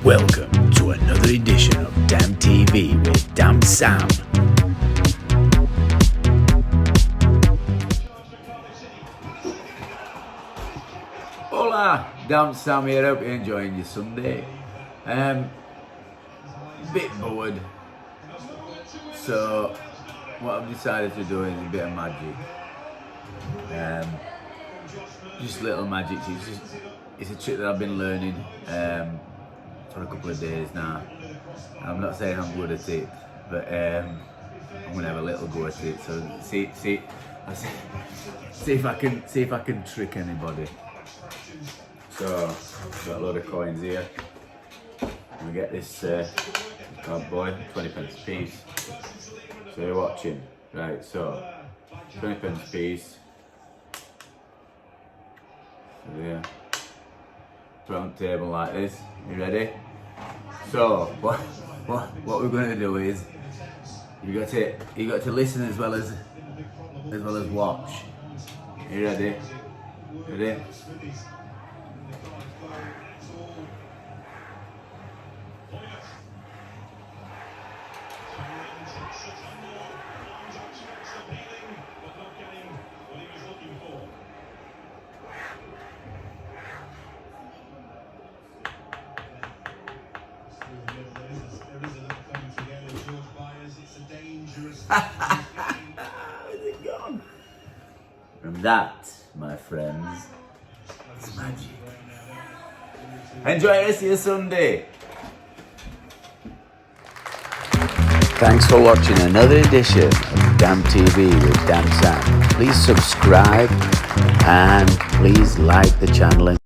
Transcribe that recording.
Welcome to another edition of Damn TV with Damn Sam. Hola, Damn Sam here. Hope you're enjoying your Sunday. Bit bored, so what I've decided to do is a bit of magic. Just little magic. It's a trick that I've been learning for a couple of days now. I'm not saying I'm good at it, but I'm gonna have a little go at it. So see if I can trick anybody. So got a load of coins here. We get this card boy, 20 pence a piece. So you're watching, right? So 20 pence a piece. So there. Put it on the table like this. You ready? So what we're going to do is you got to listen as well as watch. You ready? Ready? Where's it gone? And that, my friends, is magic. Enjoy the rest of your Sunday. Thanks for watching another edition of Damn TV with Damn Sam. Please subscribe and please like the channel and